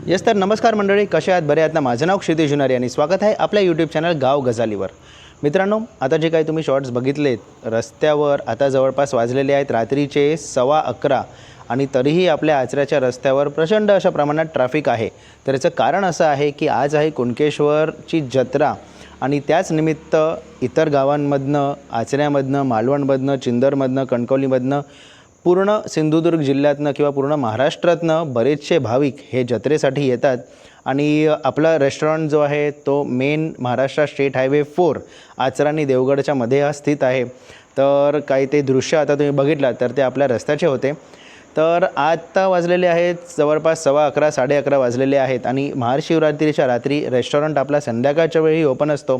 Yes तर नमस्कार मंडळी, कसे आहात? बरे आहात ना? माझं नाव क्षितिज जुनारी आणि स्वागत आहे आपल्या यूट्यूब चॅनल गाव गजालीवर. मित्रांनो, आता जे काही तुम्ही शॉर्ट्स बघितलेत रस्त्यावर, आता जवळपास वाजलेले आहेत रात्रीचे 11:15 आणि तरीही आपल्या आचऱ्याच्या रस्त्यावर प्रचंड अशा प्रमाणात ट्रॅफिक आहे. तर याचं कारण असं आहे की आज आहे कुणकेश्वरची जत्रा आणि त्याच निमित्त इतर गावांमधनं, आचऱ्यामधनं, मालवणमधनं, चिंदरमधनं, कणकवलीमधनं, पूर्ण सिंधुदुर्ग जिल्ह्यातनं किंवा पूर्ण महाराष्ट्रातनं बरेचसे भाविक हे जत्रेसाठी येतात. आणि आपला रेस्टॉरंट जो आहे तो main Maharashtra state highway 4 Achara आणि देवगडच्या मध्ये हा स्थित आहे. तर काही ते दृश्य आता तुम्ही बघितलात तर ते आपल्या रस्त्याचे होते. तर आता वाजलेले आहेत जवळपास 11:15 11:30 वाजलेले आहेत आणि महाशिवरात्रीच्या रात्री रेस्टॉरंट आपला संध्याकाळच्या वेळी ओपन असतो.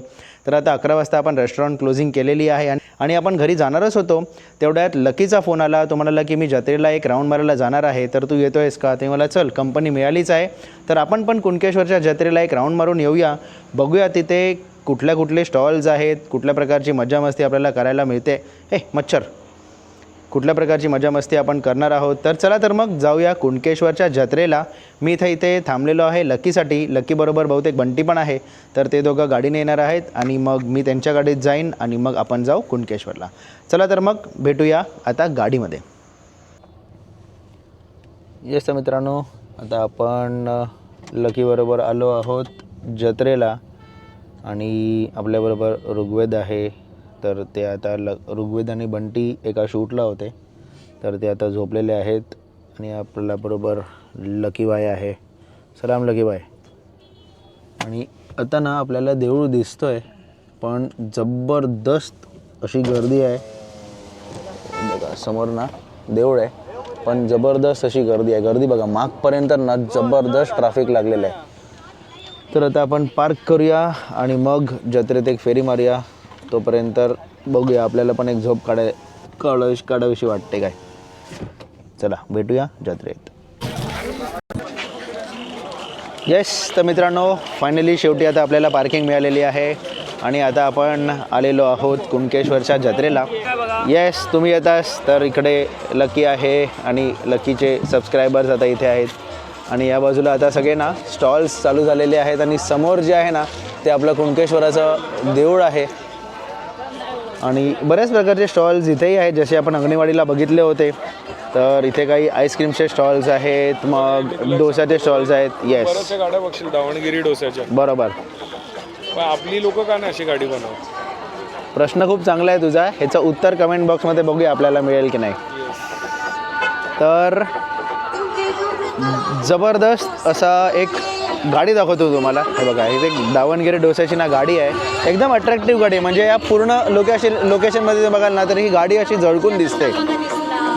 तर आता 11 वाजता आपण रेस्टॉरंट क्लोजिंग केलेली आहे आणि आपण घरी जाणारच होतो. तेवढ्यात लकीचा फोन आला. तो म्हणाला की मी जत्रेला एक राऊंड मारायला जाणार आहे, तर तू येतो आहेस का? ते मला चल, कंपनी मिळालीच आहे तर आपण पण कुणकेश्वरच्या जत्रेला एक राऊंड मारून येऊया, बघूया तिथे कुठले स्टॉल्स आहेत, कुठल्या प्रकारची मजा मस्ती आपल्याला करायला मिळते. मच्छर, कुठल्या प्रकारची मजा मस्ती आपण करणार आहोत. तर चला तर मग जाऊया कुणकेश्वरच्या जत्रेला. मी इथे थांबलेलो आहे लकीसाठी. लकीबरोबर बहुतेक बंटी पण आहे. तर ते दोघं गाडीने येणार आहेत आणि मग मी त्यांच्या गाडीत जाईन आणि मग आपण जाऊ कुणकेश्वरला. चला तर मग भेटूया आता गाडीमध्ये. येस तर मित्रांनो, आता आपण लकीबरोबर आलो आहोत जत्रेला आणि आपल्याबरोबर ऋग्वेद आहे. तर ते आता ऋग्वेद आणि बंटी एका शूटला होते, तर ते आता झोपलेले आहेत. आणि आपल्याबरोबर लकीबाई आहे. सलाम लकीबाई. आणि आता ना आपल्याला देऊळ दिसतो आहे, पण जबरदस्त अशी गर्दी आहे. बघा समोर ना देऊळ आहे, पण जबरदस्त अशी गर्दी आहे. गर्दी बघा मागपर्यंत ना जबरदस्त ट्रॅफिक लागलेलं आहे. तर आता आपण पार्क करूया आणि मग जत्रेत एक फेरी मारूया. तोपर्यंत बघूया, आपल्याला पण एक झोप काढावीशी वाटते काय. चला भेटूया जत्रेत. येस तर मित्रांनो, फायनली शेवटी आता आपल्याला पार्किंग मिळालेली आहे आणि आता आपण आलेलो आहोत कुणकेश्वरच्या जत्रेला. येस, तुम्ही येतास तर इकडे लकी आहे आणि लकीचे सबस्क्रायबर्स आता इथे आहेत. आणि या बाजूला आता सगळे ना स्टॉल्स चालू झालेले आहेत आणि समोर जे आहे ना ते आपलं कुणकेश्वराचं देऊळ आहे. आणि बऱ्याच प्रकारचे स्टॉल्स इथेही आहेत, जसे आपण अंगणवाडीला बघितले होते. तर इथे काही आईस्क्रीमचे स्टॉल्स आहेत, मग डोसाचे स्टॉल्स आहेत. येस, बऱ्याचशा गाड्या बघशील दावणगिरी डोस्याच्या. बरोबर. पण आपली लोक का नाही अशी गाडी बनवत? प्रश्न खूप चांगला आहे तुझा. ह्याचं उत्तर कमेंट बॉक्समध्ये बघूया आपल्याला मिळेल की नाही. तर जबरदस्त असा एक गाडी दाखवतो तुम्हाला. हे बघा, इथे दावणगिरी डोस्याची ना गाडी आहे. एकदम अट्रॅक्टिव्ह गाडी आहे. म्हणजे या पूर्ण लोकेशनमध्ये बघाल ना तर ही गाडी अशी झळकून दिसते.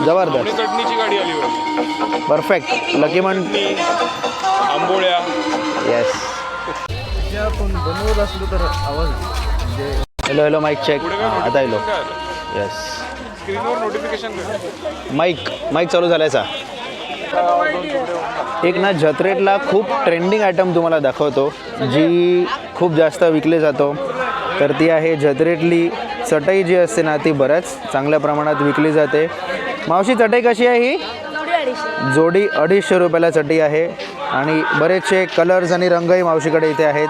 जबरदस्त चटणीची गाडी आली. परफेक्ट. लकी म्हणते आंबोळ्या. येस. आपण बनवत असलो तर आवाज हॅलो माईक चेक. आता हॅलो. येस, स्क्रीनवर नोटिफिकेशन माईक चालू झाल्याचा. एक ना जत्रेतला खूप ट्रेंडिंग आयटम तुम्हाला दाखवतो, जी खूप जास्त विकली जातो. तर ती आहे जत्रेतली चटई जी असते ना, ती बऱ्याच चांगल्या प्रमाणात विकली जाते. मावशी, चटई कशी आहे ही? जोडी 250 रुपयाला चटई आहे. आणि बरेचसे कलर्स आणि रंगही मावशीकडे इथे आहेत,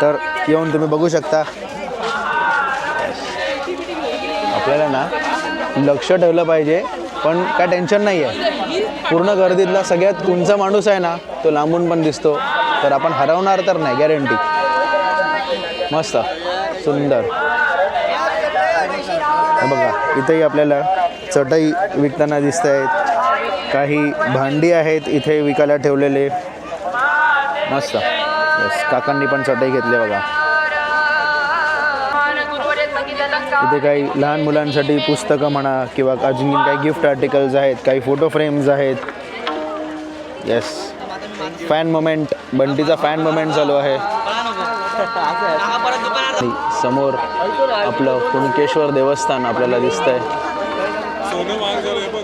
तर येऊन तुम्ही बघू शकता. आपल्याला ना लक्ष ठेवलं पाहिजे, पण काय टेन्शन नाही आहे. पूर्ण गर्दीतला सगळ्यात उंच माणूस आहे ना, तो लांबून पण दिसतो. तर आपण हरवणार तर नाही, गॅरंटी. मस्त सुंदर. बघा, इथेही आपल्याला चटई विकताना दिसत आहेत. काही भांडी आहेत इथे विकायला ठेवलेले. मस्त. येस, काकांनी पण चटई घेतली बघा. इथे काही लहान मुलांसाठी पुस्तकं म्हणा किंवा अजून काही गिफ्ट आर्टिकल्स आहेत, काही फोटो फ्रेम्स आहेत. येस, फॅन मोमेंट, बंटीचा फॅन मोमेंट चालू आहे. समोर आपलं कुणकेश्वर देवस्थान आपल्याला दिसतंय. सोनं महाग झालं बघ.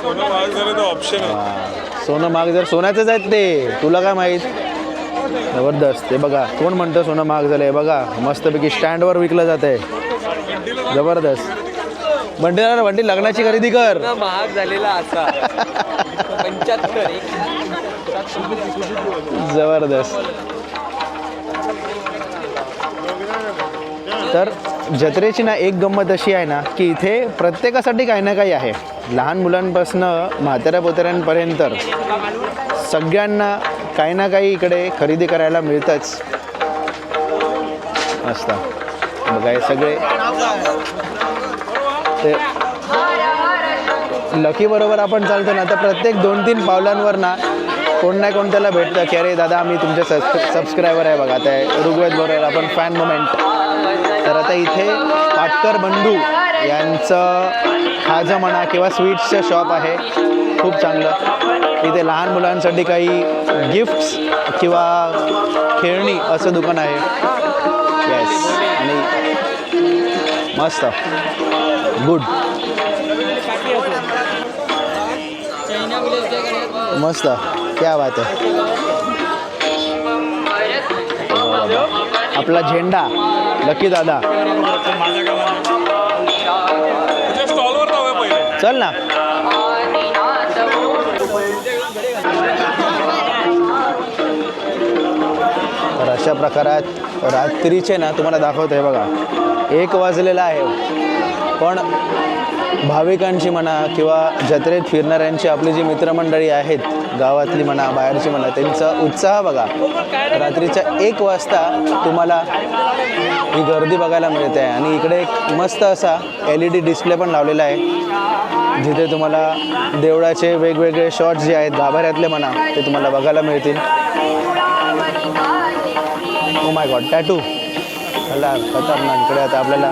सोनं महाग झालं तर ऑप्शन आहे. सोनं महाग जर सोन्याचंच आहेत ते, तुला काय माहीत. जबरदस्त. ते बघा, कोण म्हणतं सोनं महाग झालं आहे. बघा, मस्तपैकी स्टँडवर विकलं जात आहे. जबरदस्त. बंटी लग्नाची खरेदी कर. महाग झालेला असा 75. जबरदस्त. तर जत्रेची ना एक गंमत अशी आहे ना की इथे प्रत्येकासाठी काही ना काही आहे. लहान मुलांपासून म्हाताऱ्या पोतऱ्यांपर्यंत सगळ्यांना काही ना काही इकडे खरेदी करायला मिळतंच. मस्त बघा हे सगळे ते लकी बरोबर आपण चालतो ना तर प्रत्येक 2-3 पावलांवर ना कोण नाही कोण त्याला भेटतं की अरे दादा आम्ही तुमचे सबस्क्रायबर आहे बघा. आता ऋग्वेद बरोबर आपण फॅन मोमेंट. तर आता इथे पाटकर बंधू यांचं खाजा म्हणा किंवा स्वीट्सचं शॉप आहे खूप चांगलं. इथे लहान मुलांसाठी काही गिफ्ट्स किंवा खेळणी असं दुकान आहे. येस आणि मस्त गुड मस्त क्या बात आहे. आपला झेंडा लकी दादा स्टॉलवर जाऊया पहिले. चल ना. तर अशा प्रकारात रात्रीचे ना तुम्हाला दाखवत आहे बघा 1 वाजलेला आहे पण भाविकांची म्हणा किंवा जत्रेत फिरणाऱ्यांची आपली जी मित्रमंडळी आहेत गावातली म्हणा बाहेरची म्हणा त्यांचा उत्साह बघा. रात्रीच्या 1 वाजता तुम्हाला ही गर्दी बघायला मिळते आहे. आणि इकडे एक मस्त असा LED डिस्प्ले पण लावलेला आहे जिथे तुम्हाला देवळाचे वेगवेगळे शॉट्स जे आहेत गाभाऱ्यातले म्हणा ते तुम्हाला बघायला मिळतील. ओ माय गॉड टॅटू मला खतरनाक. इकडे आता आपल्याला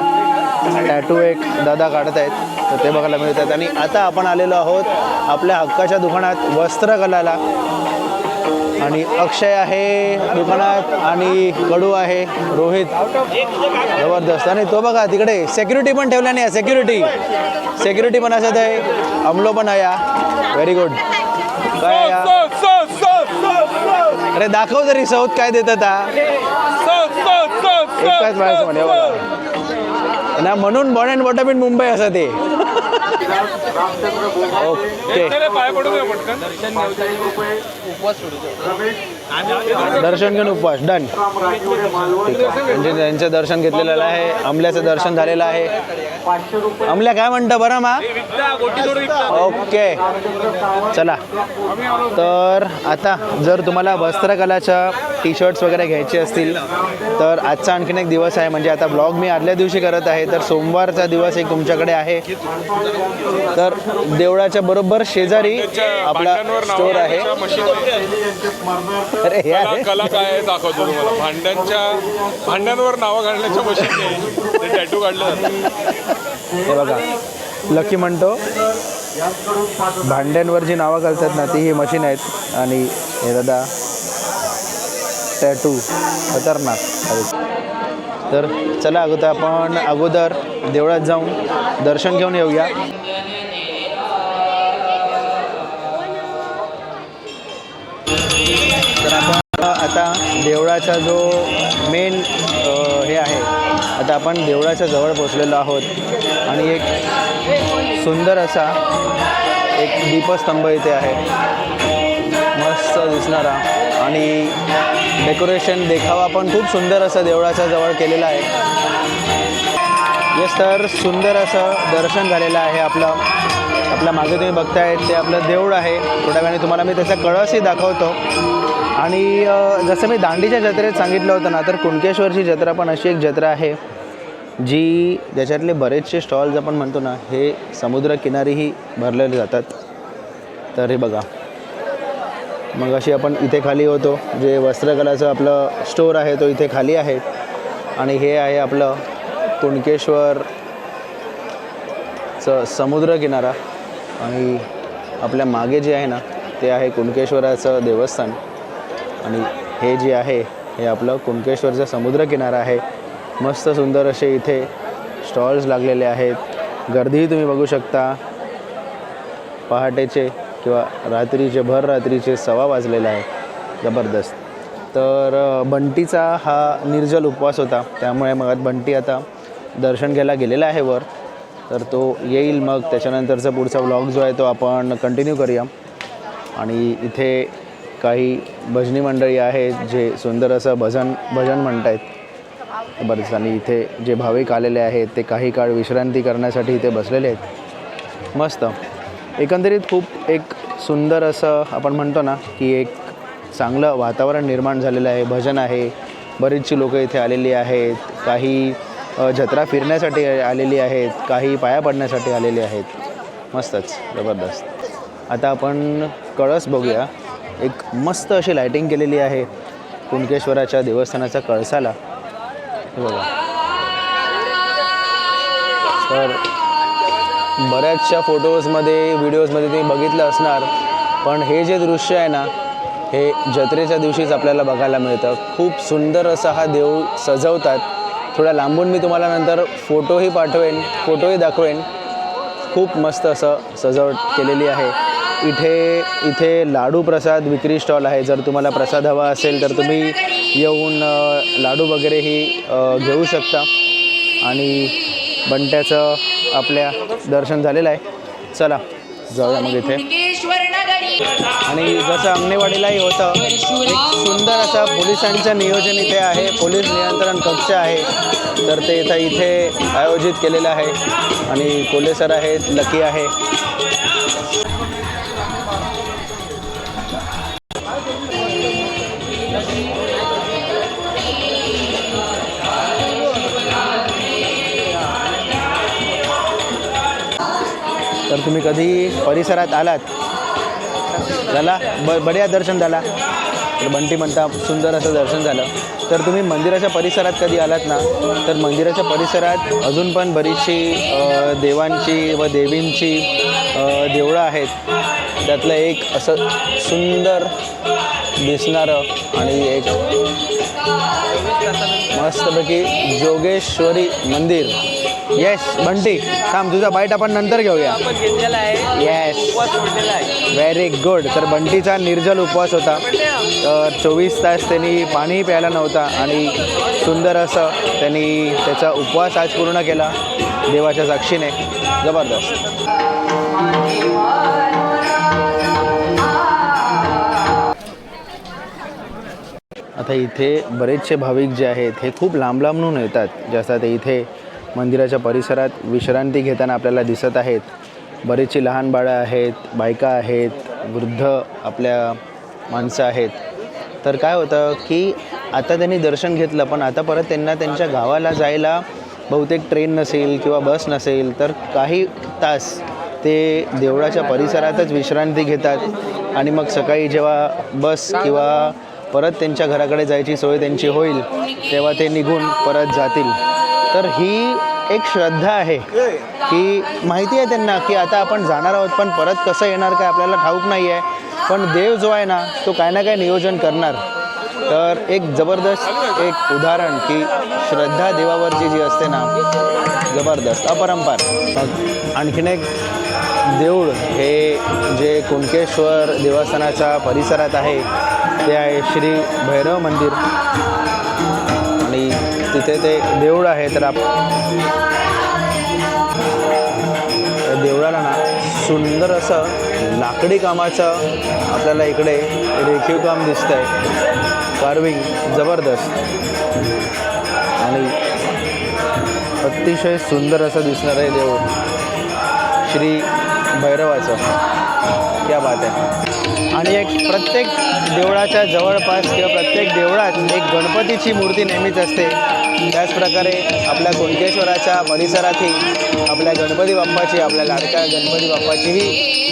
टॅटू एक दादा काढत आहेत तर ते बघायला मिळतात. आणि आता आपण आलेलो आहोत आपल्या हक्काच्या दुकानात वस्त्रकलाला. आणि अक्षय आहे दुकानात आणि कडू आहे रोहित. जबरदस्त. आणि तो बघा तिकडे सेक्युरिटी पण ठेवला नाही. सेक्युरिटी पण असत आहे. अमलो पण आहे. Very good. काय या अरे दाखव तरी सौत काय देतात एकाच माणसामध्ये ना म्हणून born and bottom in Mumbai असं ते. ओके दर्शन घेऊन उपवास डन. म्हणजे त्यांचं दर्शन घेतलेलं आहे. अमल्याचं दर्शन झालेलं आहे. अमल्या काय म्हणतं बरं मा. ओके चला. तर आता जर तुम्हाला वस्त्रकलाच्या टी-शर्ट्स वगैरे घ्यायचे असतील तर आजचा आणखीन एक दिवस आहे. म्हणजे आता ब्लॉग मी आदल्या दिवशी करत आहे तर सोमवारचा दिवस एक तुमच्याकडे आहे. तर देवळाच्या बरोबर शेजारी आपला स्टोर आहे. अरे हे आहे कला काय आहे दाखवतो तुम्हाला. भांड्यांवर नावं घालण्याच्या मशीन टॅटू काढलं हे बघा लकी म्हणतो भांड्यांवर जी नावं घालतात ना ती ही मशीन आहेत. आणि हे दादा टॅटू खतरनाक. तर चला अगोदर देवळात जाऊन दर्शन घेऊन येऊया. तर आपण आता देवळाचा जो मेन हे आहे आता आपण देवळाच्या जवळ पोचलेलो आहोत. आणि एक सुंदर असा एक दीपस्तंभ इथे आहे मस्त दिसणारा. आणि डेकोरेशन देखावा पण खूप सुंदर असं देवळाच्या जवळ केलेला आहे. येस तर सुंदर असं दर्शन झालेलं आहे आपलं. आपल्या मागे तुम्ही बघताय ते आपलं देऊळ आहे. थोड्या वेळाने तुम्हाला मी त्याचा कळसही दाखवतो. आणि जसं मी दांडीच्या जत्रेत सांगितलं होतं ना तर कुणकेश्वरची जत्रा पण अशी एक जत्रा आहे जी ज्याच्यातले बरेचसे स्टॉल्स आपण म्हणतो ना हे समुद्रकिनारीही भरलेले जातात. तर हे बघा मग अशी आपण इथे खाली होतो जे वस्त्रकलाचं आपलं स्टोर आहे तो इथे खाली आहे. आणि हे आहे आपलं कुणकेश्वरचं समुद्रकिनारा. आणि आपल्या मागे जे आहे ना ते आहे कुणकेश्वराचं देवस्थान. आणि हे जे आहे हे आपलं कुणकेश्वरचा समुद्रकिनारा आहे. मस्त सुंदर असे इथे स्टॉल्स लागलेले आहेत. गर्दीही तुम्ही बघू शकता. पहाटेचे किंवा रात्रीचे भर रात्रीचे 1:15 वाजलेला आहे. जबरदस्त. तर बंटीचा हा निर्जल उपवास होता त्यामुळे मग बंटी आता दर्शन घ्यायला गेलेला आहे वर. तर तो येईल, मग त्याच्यानंतरचा पुढचा व्लॉग जो आहे तो आपण कंटिन्यू करूया. आणि इथे काही भजनी मंडळी आहेत जे सुंदर असं भजन म्हणत आहेत बरंच. आणि इथे जे भाविक आलेले आहेत ते काही काळ विश्रांती करण्यासाठी इथे बसलेले आहेत. मस्त एकंदरीत खूप एक सुंदर असं आपण म्हणतो ना की एक चांगलं वातावरण निर्माण झालेलं आहे. भजन आहे, बरीचशी लोकं इथे आलेली आहेत, काही जत्रा फिरण्यासाठी आलेली आहेत, काही पाया पडण्यासाठी आलेली आहेत. मस्तच जबरदस्त. आता आपण कळस बघूया. एक मस्त अशी लायटिंग केलेली आहे कुणकेश्वराच्या देवस्थानाच्या कळसाला. हे बघा, तर बऱ्याचशा फोटोजमध्ये व्हिडिओजमध्ये तुम्ही बघितलं असणार, पण हे जे दृश्य आहे ना हे जत्रेच्या दिवशीच आपल्याला बघायला मिळतं. खूप सुंदर असा हा देऊळ सजवतात. थोड्या लांबून मी तुम्हाला नंतर फोटोही फोटोही दाखवेन. खूप मस्त असं सजावट केलेली आहे. इथे लाडू प्रसाद विक्री स्टॉल आहे. जर तुम्हाला प्रसाद हवा असेल तर तुम्ही येऊन लाडू वगैरेही घेऊ शकता. आणि बंट्याचं आपल्या दर्शन झालेलं आहे. चला जाऊया मग इथे. आणि जसं अंगणेवाडीलाही होतं, एक सुंदर असं पोलिसांचं नियोजन इथे आहे. पोलीस नियंत्रण कक्ष आहे, तर ते इथे आयोजित केलेलं आहे. आणि कोल्हे सर आहेत, लकी आहे. तर तुम्ही कधी परिसरात आलात झाला बढिया दर्शन झाला, तर बंटी म्हणता सुंदर असं दर्शन झालं. तर तुम्ही मंदिराच्या परिसरात कधी आलात ना, तर मंदिराच्या परिसरात अजून पण बरीचशी देवांची व देवींची देवळं आहेत. त्यातलं एक असं सुंदर दिसणारं आणि एक मस्तपैकी जोगेश्वरी मंदिर. येस बंटी, थांब तुझा बाईट आपण नंतर घेऊया. Yes, very good. तर बंटीचा निर्जल उपवास होता. तर 24 तास त्यांनी पाणीही प्यायला नव्हता आणि सुंदर असं त्यांनी त्याचा उपवास आज पूर्ण केला देवाच्या साक्षीने. जबरदस्त. आता इथे बरेचसे भाविक जे आहेत हे खूप लांब लांबून येतात. जसं ते इथे मंदिराच्या परिसरात विश्रांती घेताना आपल्याला दिसत आहेत. बरेचशी लहान बाळं आहेत, बायका आहेत, वृद्ध आपल्या माणसं आहेत. तर काय होतं की आता त्यांनी दर्शन घेतलं, पण आता परत त्यांना त्यांच्या गावाला जायला बहुतेक ट्रेन नसेल किंवा बस नसेल, तर काही तास ते देवळाच्या परिसरातच विश्रांती घेतात. आणि मग सकाळी जेव्हा बस किंवा परत त्यांच्या घराकडे जायची सोय त्यांची होईल तेव्हा ते निघून परत जातील. तर ही एक श्रद्धा आहे की माहिती आहे त्यांना की आता आपण जाणार आहोत, पण परत कसं येणार काय आपल्याला ठाऊक नाही आहे, पण देव जो आहे ना तो काय ना काय नियोजन करणार. तर एक जबरदस्त एक उदाहरण की श्रद्धा देवावरची जी असते ना, जबरदस्त अपरंपार. मग आणखीन एक देऊळ हे जे कुणकेश्वर देवस्थानाच्या परिसरात आहे ते आहे श्री भैरव मंदिर. आणि तिथे ते देऊळ आहे. तर देवळाला ना सुंदर असं लाकडी कामाचं आपल्याला इकडे रेखीव काम दिसतं आहे, कार्विंग जबरदस्त. आणि अतिशय सुंदर असं दिसणार आहे देऊळ श्री भैरवाचं. क्या बात आहे. आणि एक प्रत्येक देवळाच्या जवळपास किंवा प्रत्येक देवळात एक गणपतीची मूर्ती नेहमीच असते. त्याचप्रकारे आपल्या कुणकेश्वराच्या परिसरातही आपल्या गणपती बाप्पाची, आपल्या लाडक्या गणपती बाप्पाचीही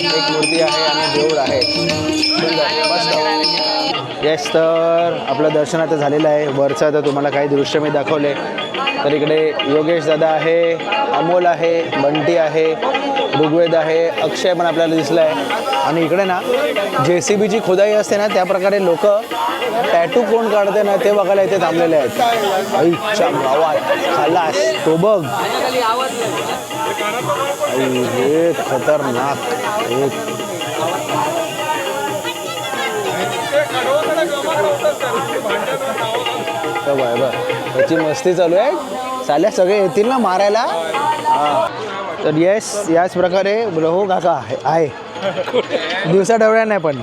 एक मूर्ती आहे आणि देऊळ आहे. सुंदर मस्त. येस, तर आपलं दर्शन आता झालेलं आहे. वरचं तर तुम्हाला काही दृश्य मी दाखवले. तर इकडे योगेश दादा आहे, अमोल आहे, बंटी आहे, ऋग्वेद आहे, अक्षय पण आपल्याला दिसला आहे. आणि इकडे ना JCBची खोदाई असते ना, त्याप्रकारे लोक टॅटू कोण काढते ना ते बघायला इथे थांबलेले आहेत. आईच्या गावात खलास तो बघ, हे खतरनाक. त्याची मस्ती चालू आहे. साल्या सगळे येतील ना मारायला. तर येस याच प्रकारे हो काका आहे दिवसा डवळ्या नाही पण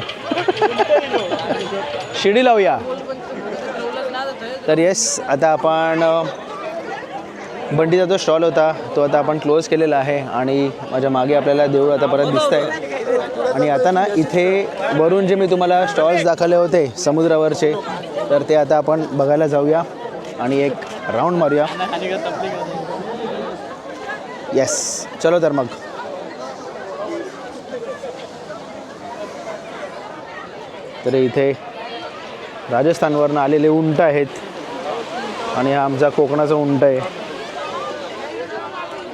शिडी लावूया. तर येस आता आपण बंटीचा जो स्टॉल होता तो आता आपण क्लोज केलेला आहे आणि माझ्या मागे आपल्याला देऊळ आता परत दिसत आहे. आणि आता ना इथे वरून जे मी तुम्हाला स्टॉल्स दाखवले होते समुद्रावरचे तर ते आता आपण बघायला जाऊया आणि एक राऊंड मारूया. येस चलो तर मग. तर इथे राजस्थानवरनं आलेले उंट आहेत आणि हा आमचा कोकणाचा उंट आहे.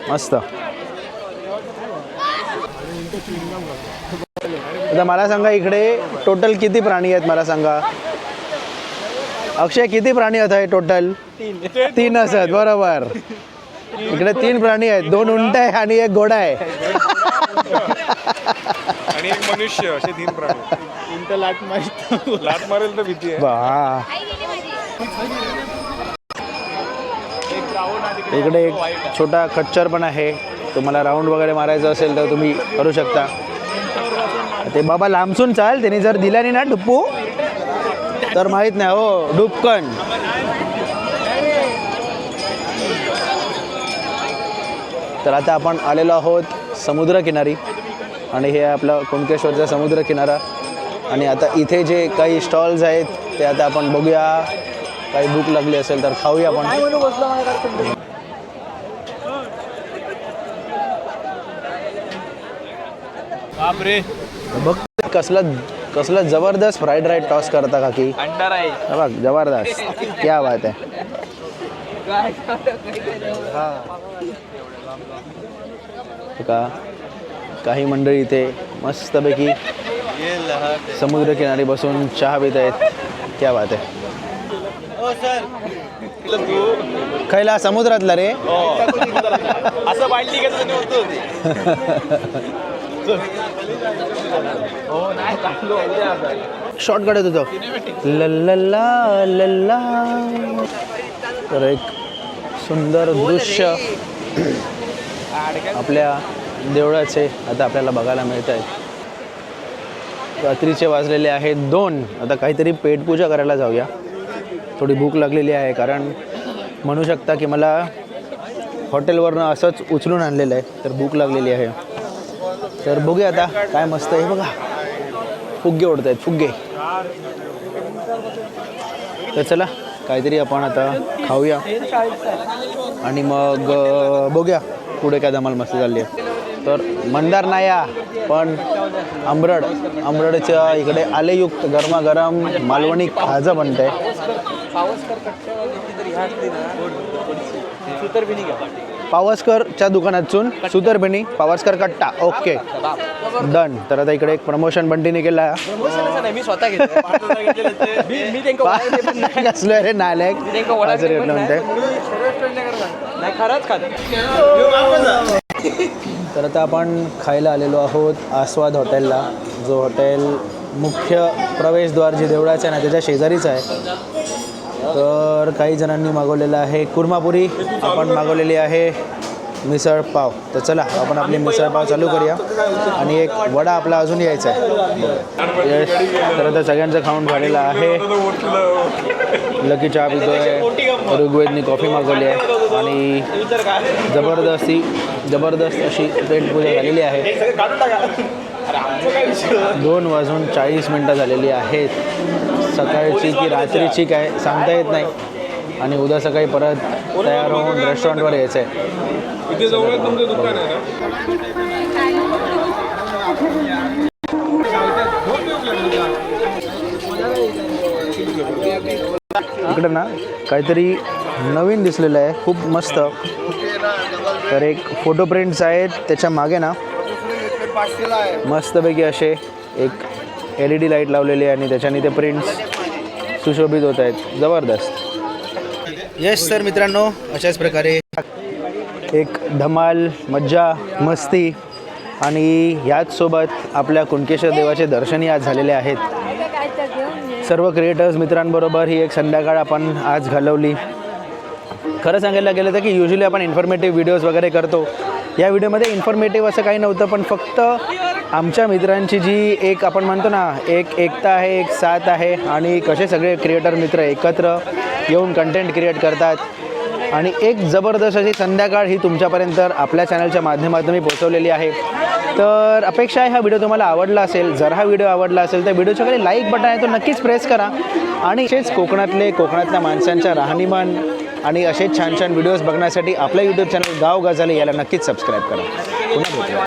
मस्त. आता मला सांगा इकडे टोटल किती प्राणी आहेत मला सांगा. अक्षय किती प्राणी आहे टोटल? 3 असतात बरोबर. इकडे 3 प्राणी आहेत, 2 उंट आहे आणि एक घोडा आहे आणि एक मनुष्य असे 3 प्राणी. लाट मारेल तर भीती आहे. वा. इकडे एक छोटा खच्चर पण आहे. तुम्हाला राऊंड वगैरे मारायचं असेल तर तुम्ही करू शकता. ते बाबा लांबसून चाल, त्यांनी जर दिला नाही ना डुप्पू तर माहीत नाही हो डुबकन. तर आता आपण आलेलो आहोत समुद्रकिनारी आणि हे आपलं कुणकेश्वरचा समुद्रकिनारा. आणि आता इथे जे काही स्टॉल्स आहेत ते आता आपण बघूया. काही भूक लागली असेल तर खाऊया आपण. बघ कसला जबरदस्त फ्राईड राईस टॉस करता काकी. बघ जबरदस्त, क्या बात आहे. का काही मंडळी इथे मस्तपैकी समुद्रकिनारी बसून चहा पित आहेत. क्या बात आहे. खैला समुद्रातला रे. असं बाटली घेतलं होतं. शॉर्ट काढत होतो लल्ला लल्ला. तर एक सुंदर दृश्य आपल्या देवळाचे आता आपल्याला बघायला मिळत आहेत. रात्रीचे वाजलेले आहेत 2. आता काहीतरी पेटपूजा करायला जाऊया. थोडी भूक लागलेली आहे कारण म्हणू शकता की मला हॉटेलवरनं असंच उचलून आणलेलं आहे. तर भूक लागलेली आहे. तर बघूया आता काय मस्त आहे. बघा फुगे उडत आहेत फुगे. तर चला काहीतरी आपण आता खाऊया आणि मग बघूया पुढे काय धमाल मस्त चालली आहे. तर मंदार नाया पण आंबरडच्या इकडे आलेयुक्त गरमागरम मालवणी खाजा बनते. पावसकरच्या दुकानातून सुतरबेनी पावसकर कट्टा. Okay done. तर आता इकडे एक प्रमोशन बंटीने केला. मी स्वतः कसलं रे नालायक. तर आता आपण खायला आलेलो आहोत आस्वाद हॉटेलला. जो हॉटेल मुख्य प्रवेशद्वार जे देवळाचं आहे ना त्याच्या शेजारीच आहे. तर काही जणांनी मागवलेलं आहे कुर्मापुरी, आपण मागवलेली आहे मिसळ पाव. तर चला आपण आपली मिसळ पाव चालू करूया आणि एक वडा आपला अजून यायचा आहे. यस. तर आता सगळ्यांचं खाऊन झालेलं आहे. लकी चहा पितोय, ऋग्वेदनी कॉफी मागवली आहे आणि जबरदस्त अशी पेटपूजा झालेली आहे. 2:40 झालेली आहेत. सकाळची की रात्रीची काय सांगता येत नाही. आणि उद्या सकाळी परत तयार होऊन रेस्टॉरंटवर यायचं आहे. इथे जवळ तुमचं दुकान आहे ना? इकडं ना काहीतरी नवीन दिसलेलं आहे खूप मस्त. तर एक फोटो प्रिंट्स आहेत त्याच्या मागे ना मस्तपैकी असे एक LED लाईट लावलेली आहे आणि त्याच्याने ते प्रिंट्स सुशोभित होत आहेत. जबरदस्त. येस तर मित्रांनो अशाच प्रकारे एक धमाल मज्जा मस्ती आणि ह्याचसोबत आपल्या कुणकेश्वर देवाचे दर्शनही आज झालेले आहेत. सर्व क्रिएटर्स मित्रांबरोबर ही एक संध्याकाळ आपण आज घालवली. खरं सांगायला गेलं तर की युजली आपण इन्फॉर्मेटिव्ह व्हिडिओज वगैरे करतो या व्हिडिओमध्ये इन्फॉर्मेटिव्ह असं काही नव्हतं, पण फक्त आमच्या मित्रांची जी एक आपण म्हणतो ना एक एकता आहे, एक साथ आहे आणि कसे सगळे क्रिएटर मित्र एकत्र येऊन कंटेंट क्रिएट करतात आणि एक जबरदस्त अशी संध्याकाळ ही तुमच्यापर्यंत आपल्या चॅनलच्या माध्यमातून मी पोहोचवलेली आहे. तर अपेक्षा आहे हा व्हिडिओ तुम्हाला आवडला असेल. जर हा व्हिडिओ आवडला असेल तर व्हिडिओच्या खाली लाईक बटन आहे तो नक्कीच प्रेस करा आणि असेच कोकणातल्या माणसांच्या राहणीमान आणि असेच छान छान व्हिडिओज बघण्यासाठी आपल्या यूट्यूब चॅनल गाव गजाली याला नक्कीच सबस्क्राईब करा. पुन्हा भेटूया.